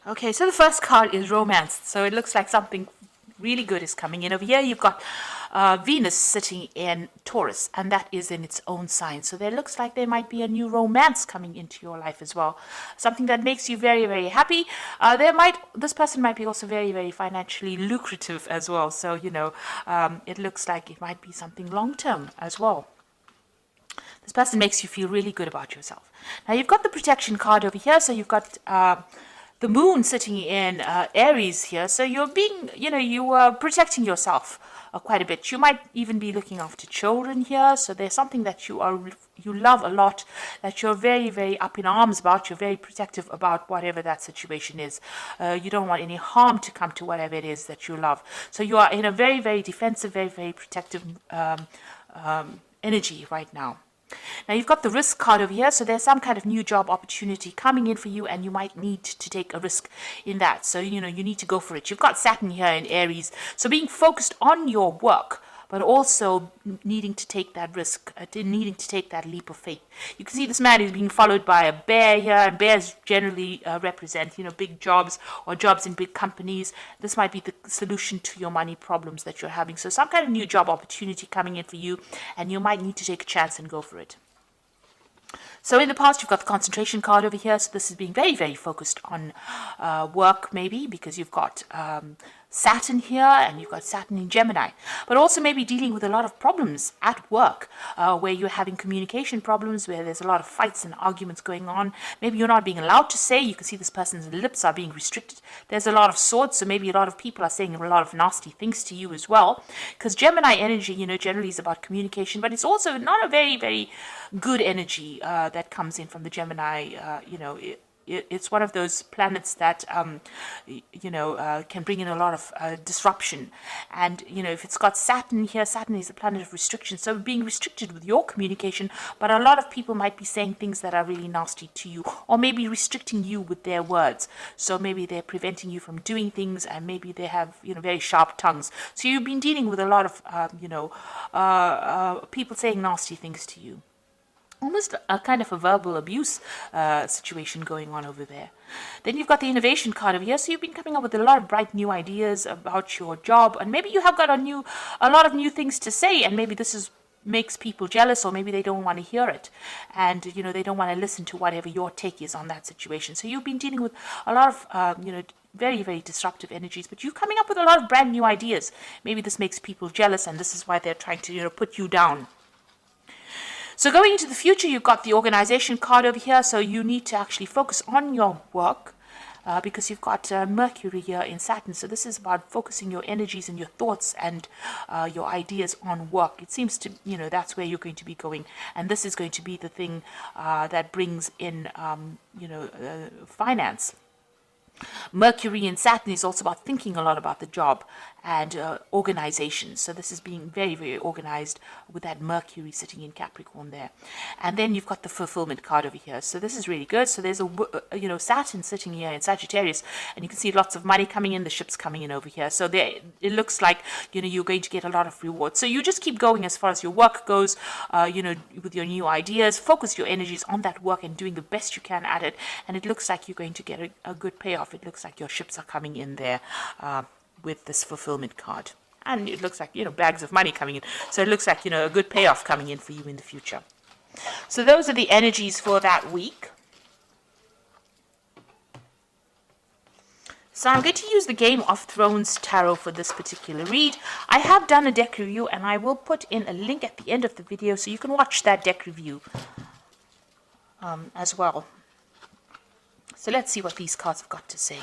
Okay, so the first card is romance. So it looks like something really good is coming in. Over here, you've got Venus sitting in Taurus, and that is in its own sign. So there looks like there might be a new romance coming into your life as well. Something that makes you very, very happy. This person might be also very, very financially lucrative as well. So, it looks like it might be something long term as well. This person makes you feel really good about yourself. Now you've got the protection card over here, so you've got the moon sitting in Aries here. So you're being, you are protecting yourself quite a bit. You might even be looking after children here. So there's something that you love a lot, that you're very, very up in arms about. You're very protective about whatever that situation is. You don't want any harm to come to whatever it is that you love. So you are in a very, very defensive, very, very protective energy right now. Now you've got the risk card over here, so there's some kind of new job opportunity coming in for you, and you might need to take a risk in that. So, you need to go for it. You've got Saturn here in Aries, so being focused on your work, but also needing to take that risk, needing to take that leap of faith. You can see this man is being followed by a bear here, and bears generally represent, big jobs or jobs in big companies. This might be the solution to your money problems that you're having. So some kind of new job opportunity coming in for you, and you might need to take a chance and go for it. So in the past, you've got the concentration card over here. So this is being very, very focused on work, maybe, because you've got Saturn here, and you've got Saturn in Gemini. But also maybe dealing with a lot of problems at work, where you're having communication problems, where there's a lot of fights and arguments going on. Maybe you're not being allowed to say. You can see this person's lips are being restricted. There's a lot of swords, so maybe a lot of people are saying a lot of nasty things to you as well. Because Gemini energy, generally is about communication, but it's also not a very, very good energy that comes in from the Gemini. It's one of those planets that can bring in a lot of disruption. And if it's got Saturn here, Saturn is a planet of restriction, so being restricted with your communication. But a lot of people might be saying things that are really nasty to you, or maybe restricting you with their words. So maybe they're preventing you from doing things, and maybe they have very sharp tongues. So you've been dealing with a lot of people saying nasty things to you. Almost a kind of a verbal abuse situation going on over there. Then you've got the innovation card over here. So you've been coming up with a lot of bright new ideas about your job, and maybe you have got a lot of new things to say, and maybe this makes people jealous, or maybe they don't want to hear it, and they don't want to listen to whatever your take is on that situation. So you've been dealing with a lot of very, very disruptive energies, but you're coming up with a lot of brand new ideas. Maybe this makes people jealous, and this is why they're trying to put you down. So going into the future, you've got the organization card over here. So you need to actually focus on your work because you've got Mercury here in Saturn. So this is about focusing your energies and your thoughts and your ideas on work. It seems to, that's where you're going to be going. And this is going to be the thing that brings in, finance. Mercury in Saturn is also about thinking a lot about the job and organization. So this is being very, very organized with that Mercury sitting in Capricorn there. And then you've got the fulfillment card over here. So this is really good. So there's Saturn sitting here in Sagittarius, and you can see lots of money coming in, the ships coming in over here. So it looks like, you're going to get a lot of rewards. So you just keep going as far as your work goes, with your new ideas. Focus your energies on that work and doing the best you can at it. And it looks like you're going to get a good payoff. It looks like your ships are coming in there with this fulfillment card. And it looks like, bags of money coming in. So it looks like, a good payoff coming in for you in the future. So those are the energies for that week. So I'm going to use the Game of Thrones Tarot for this particular read. I have done a deck review, and I will put in a link at the end of the video so you can watch that deck review as well. So let's see what these cards have got to say.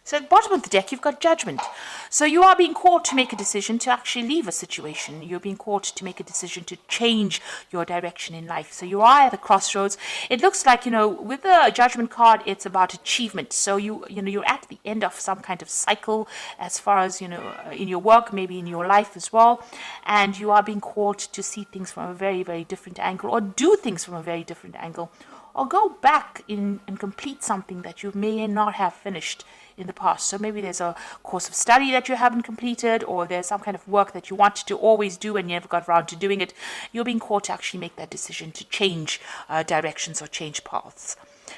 So at the bottom of the deck, you've got Judgment. So you are being called to make a decision to actually leave a situation. You're being called to make a decision to change your direction in life. So you are at a crossroads. It looks like, with the Judgment card, it's about achievement. So you're at the end of some kind of cycle as far as, in your work, maybe in your life as well. And you are being called to see things from a very, very different angle, or do things from a very different angle. or go back in and complete something that you may not have finished in the past. So maybe there's a course of study that you haven't completed, or there's some kind of work that you wanted to always do and you never got around to doing it. You're being called to actually make that decision to change directions or change paths.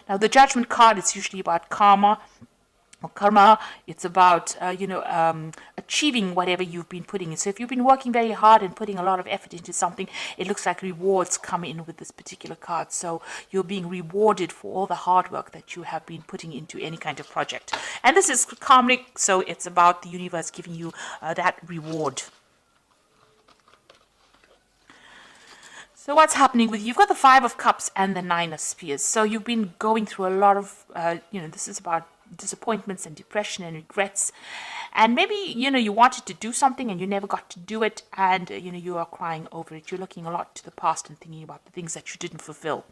Now, the Judgment card is usually about karma. Karma, it's about achieving whatever you've been putting in. So if you've been working very hard and putting a lot of effort into something, it looks like rewards come in with this particular card. So you're being rewarded for all the hard work that you have been putting into any kind of project. And this is karmic, so it's about the universe giving you that reward. So what's happening with you? You've got the Five of Cups and the Nine of Spears. So you've been going through a lot of, this is about disappointments and depression and regrets. And maybe, you wanted to do something and you never got to do it. And, you are crying over it. You're looking a lot to the past and thinking about the things that you didn't fulfill.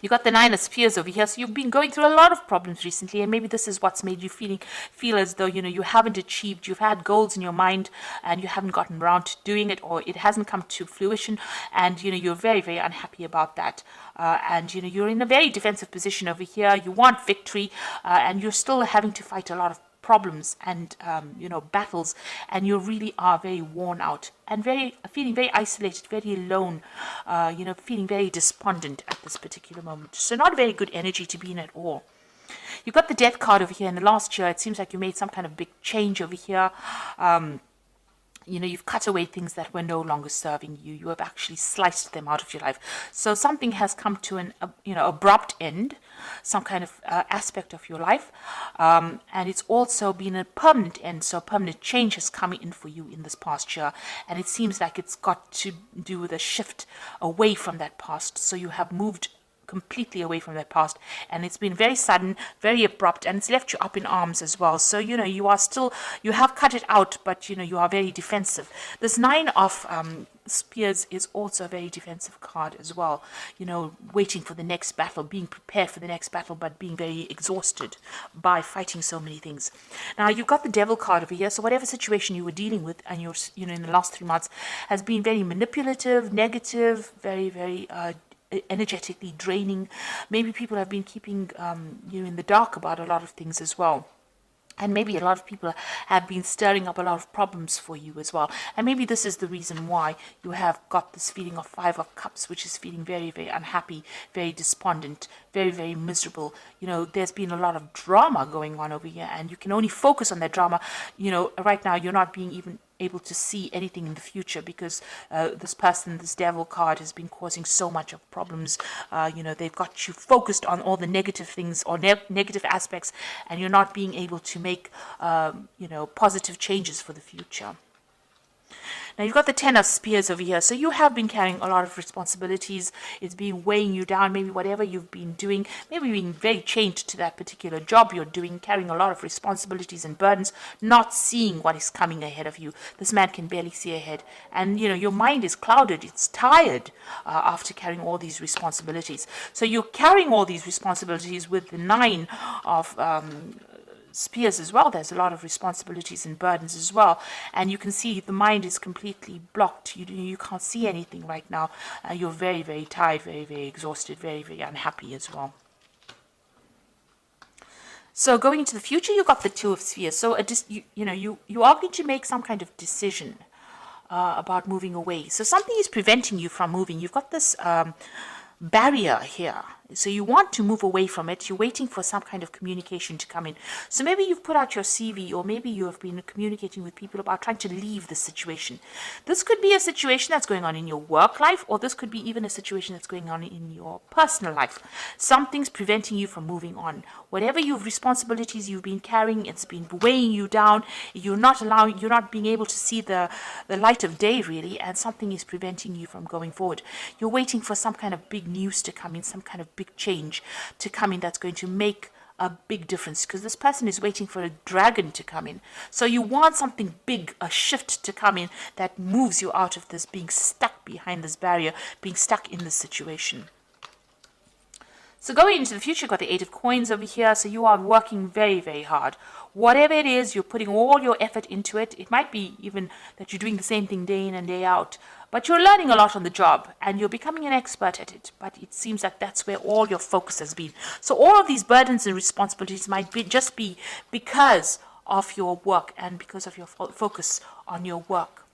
You got the Nine of Spears over here, so you've been going through a lot of problems recently, and maybe this is what's made you feel as though you haven't achieved. You've had goals in your mind and you haven't gotten around to doing it, or it hasn't come to fruition, and you're very, very unhappy about that. And you're in a very defensive position over here. You want victory, and you're still having to fight a lot of problems and battles, and you really are very worn out and feeling very isolated, very alone, feeling very despondent at this particular moment. So not a very good energy to be in at all. You've got the Death card over here. In the last year, it seems like you made some kind of big change over here. You've cut away things that were no longer serving you. You have actually sliced them out of your life. So something has come to an abrupt end, some kind of aspect of your life. And it's also been a permanent end. So a permanent change has come in for you in this past year. And it seems like it's got to do with a shift away from that past. So you have moved completely away from that past, and it's been very sudden, very abrupt, and it's left you up in arms as well. So you have cut it out, but you are very defensive. This Nine of Spears is also a very defensive card as well, waiting for the next battle, being prepared for the next battle, but being very exhausted by fighting so many things. Now you've got the Devil card over here, so whatever situation you were dealing with and you're in the last 3 months has been very manipulative, negative, very, very energetically draining. Maybe people have been keeping you in the dark about a lot of things as well. And maybe a lot of people have been stirring up a lot of problems for you as well. And maybe this is the reason why you have got this feeling of Five of Cups, which is feeling very, very unhappy, very despondent, very, very miserable. There's been a lot of drama going on over here, and you can only focus on that drama. Right now you're not being even able to see anything in the future because this Devil card has been causing so much of problems. They've got you focused on all the negative things or negative aspects, and you're not being able to make positive changes for the future. Now you've got the Ten of Spears over here. So you have been carrying a lot of responsibilities. It's been weighing you down. Maybe whatever you've been doing, maybe being very chained to that particular job you're doing, carrying a lot of responsibilities and burdens, not seeing what is coming ahead of you. This man can barely see ahead. And, your mind is clouded. It's tired after carrying all these responsibilities. So you're carrying all these responsibilities with the Nine of Spears as well. There's a lot of responsibilities and burdens as well, and you can see the mind is completely blocked. You can't see anything right now. You're very, very tired, very, very exhausted, very, very unhappy as well. So going into the future, you've got the Two of Spheres. So you are going to make some kind of decision about moving away. So something is preventing you from moving. You've got this barrier here. So you want to move away from it. You're waiting for some kind of communication to come in. So maybe you've put out your CV, or maybe you have been communicating with people about trying to leave the situation. This could be a situation that's going on in your work life, or this could be even a situation that's going on in your personal life. Something's preventing you from moving on. Whatever responsibilities you've been carrying, it's been weighing you down. You're not being able to see the light of day really, and something is preventing you from going forward. You're waiting for some kind of big news to come in, some kind of big change to come in that's going to make a big difference, because this person is waiting for a dragon to come in. So you want something big, a shift to come in that moves you out of this being stuck behind this barrier, being stuck in this situation. So going into the future, you've got the Eight of Coins over here. So you are working very, very hard. Whatever it is, you're putting all your effort into it. It might be even that you're doing the same thing day in and day out. But you're learning a lot on the job and you're becoming an expert at it. But it seems like that's where all your focus has been. So all of these burdens and responsibilities might just be because of your work and because of your focus on your work.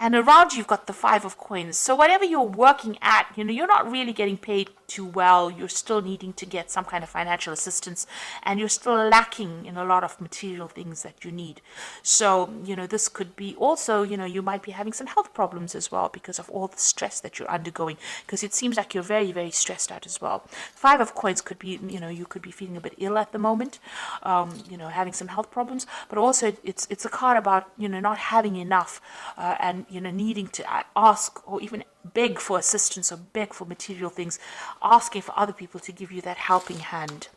And around you, you've got the Five of Coins. So whatever you're working at, you're not really getting paid too well. You're still needing to get some kind of financial assistance. And you're still lacking in a lot of material things that you need. So, this could be also, you might be having some health problems as well because of all the stress that you're undergoing. Because it seems like you're very, very stressed out as well. Five of Coins could be, you could be feeling a bit ill at the moment. Having some health problems. But also, it's a card about, not having enough and needing to ask or even beg for assistance or beg for material things, asking for other people to give you that helping hand.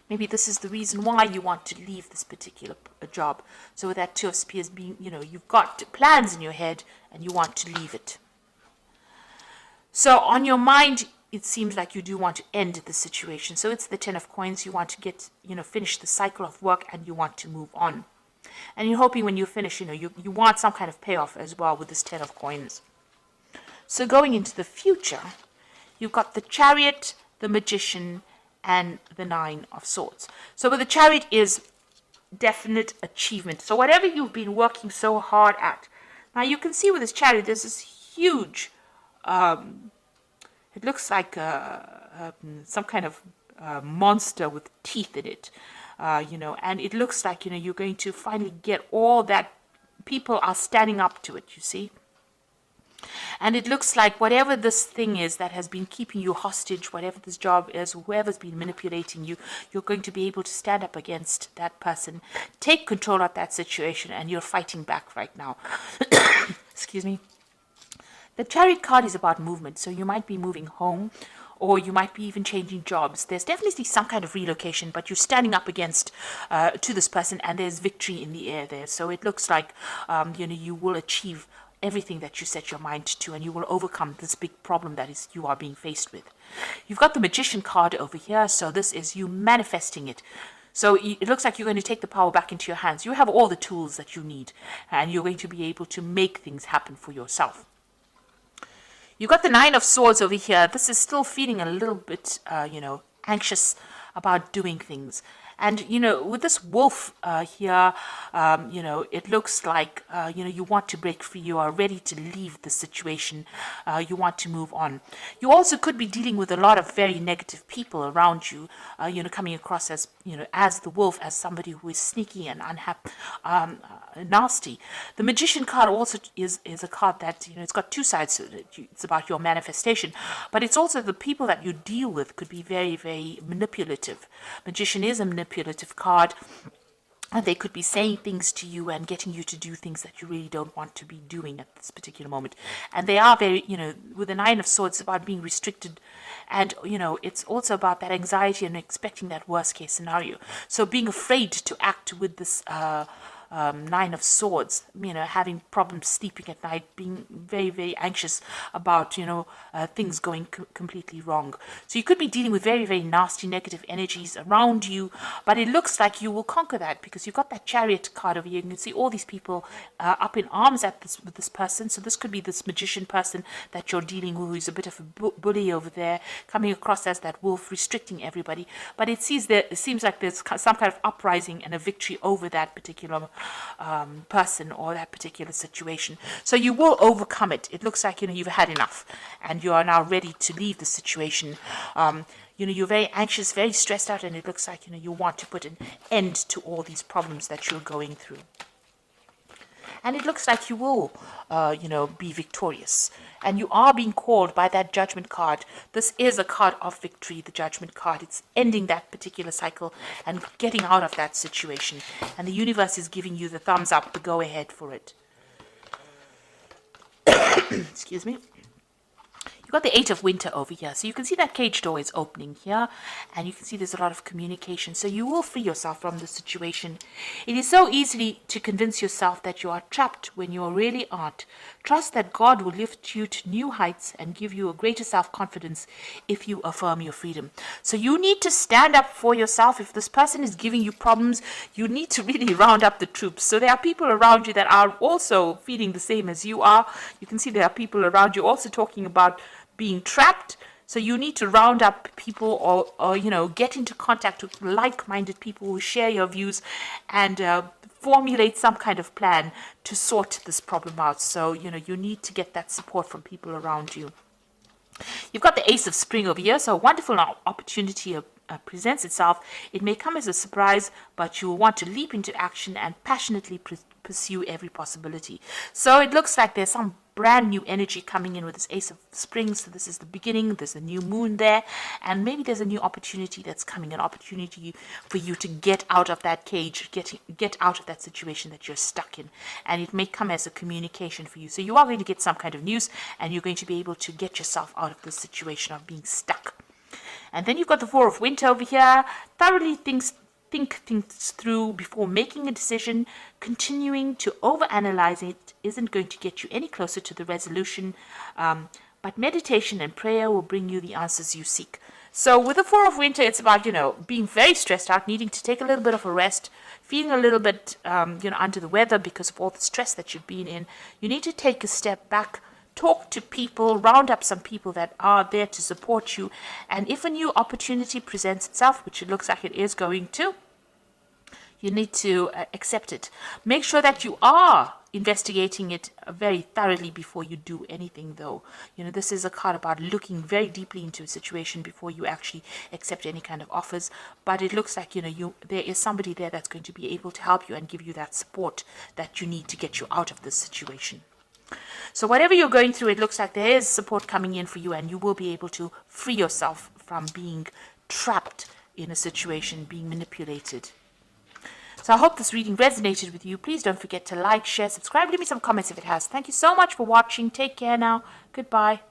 Maybe this is the reason why you want to leave this particular job. So with that Two of Spears being, you've got plans in your head and you want to leave it. So on your mind, it seems like you do want to end the situation. So it's the Ten of Coins. You want to get, finish the cycle of work and you want to move on. And you're hoping when you finish, you want some kind of payoff as well with this Ten of Coins. So going into the future, you've got the Chariot, the Magician, and the Nine of Swords. So with the Chariot is definite achievement. So whatever you've been working so hard at. Now you can see with this Chariot, there's this huge, it looks like some kind of monster with teeth in it. And it looks like, you're going to finally get all that. People are standing up to it, you see. And it looks like whatever this thing is that has been keeping you hostage, whatever this job is, whoever's been manipulating you, you're going to be able to stand up against that person, take control of that situation, and you're fighting back right now. Excuse me. The Chariot card is about movement, so you might be moving home, or you might be even changing jobs. There's definitely some kind of relocation, but you're standing up against to this person, and there's victory in the air there. So it looks like you will achieve everything that you set your mind to, and you will overcome this big problem that is you are being faced with. You've got the Magician card over here, so this is you manifesting it. So it looks like you're going to take the power back into your hands. You have all the tools that you need, and you're going to be able to make things happen for yourself. You've got the Nine of Swords over here. This is still feeling a little bit, anxious about doing things. And, with this wolf here, it looks like, you want to break free. You are ready to leave the situation. You want to move on. You also could be dealing with a lot of very negative people around you, coming across as, as the wolf, as somebody who is sneaky and unhappy, nasty. The Magician card also is a card that, it's got two sides to it. It's about your manifestation, but it's also the people that you deal with could be very, very manipulative. Magician is a manipulative card, and they could be saying things to you and getting you to do things that you really don't want to be doing at this particular moment. And they are very, with the Nine of Swords, it's about being restricted. And, it's also about that anxiety and expecting that worst case scenario. So being afraid to act with this Nine of Swords, having problems sleeping at night, being very, very anxious about, things going completely wrong. So you could be dealing with very, very nasty negative energies around you, but it looks like you will conquer that because you've got that Chariot card over here. You can see all these people up in arms with this person. So this could be this Magician person that you're dealing with, who's a bit of a bully over there, coming across as that wolf, restricting everybody. But it seems like there's some kind of uprising and a victory over that particular person or that particular situation. So you will overcome it. It looks like you've had enough and you are now ready to leave the situation. You're very anxious, very stressed out, and it looks like you want to put an end to all these problems that you're going through. And it looks like you will, be victorious. And you are being called by that Judgment card. This is a card of victory, the Judgment card. It's ending that particular cycle and getting out of that situation. And the universe is giving you the thumbs up, the go ahead for it. Excuse me. You've got the Eight of Winter over here. So you can see that cage door is opening here, and you can see there's a lot of communication. So you will free yourself from the situation. It is so easy to convince yourself that you are trapped when you really aren't. Trust that God will lift you to new heights and give you a greater self-confidence if you affirm your freedom. So you need to stand up for yourself. If this person is giving you problems, you need to really round up the troops. So there are people around you that are also feeling the same as you are. You can see there are people around you also talking about being trapped. So you need to round up people, or get into contact with like-minded people who share your views, and formulate some kind of plan to sort this problem out. So you need to get that support from people around you. You've got the Ace of Spring over here, so a wonderful opportunity presents itself. It may come as a surprise, but you will want to leap into action and passionately pursue every possibility. So it looks like there's some brand new energy coming in with this Ace of Spring. So this is the beginning. There's a new moon there, and maybe there's a new opportunity that's coming, an opportunity for you to get out of that cage, get out of that situation that you're stuck in, and it may come as a communication for you. So you are going to get some kind of news, and you're going to be able to get yourself out of this situation of being stuck. And then you've got the Four of Winter over here. Thoroughly think things through before making a decision. Continuing to overanalyze it isn't going to get you any closer to the resolution, but meditation and prayer will bring you the answers you seek. So with the Four of Winter, it's about, being very stressed out, needing to take a little bit of a rest, feeling a little bit, under the weather because of all the stress that you've been in. You need to take a step back, talk to people, round up some people that are there to support you. And if a new opportunity presents itself, which it looks like it is going to, you need to accept it. Make sure that you are investigating it very thoroughly before you do anything, though. This is a card about looking very deeply into a situation before you actually accept any kind of offers. But it looks like, there is somebody there that's going to be able to help you and give you that support that you need to get you out of this situation. So whatever you're going through, it looks like there is support coming in for you, and you will be able to free yourself from being trapped in a situation, being manipulated. So I hope this reading resonated with you. Please don't forget to like, share, subscribe, leave me some comments if it has. Thank you so much for watching. Take care now. Goodbye.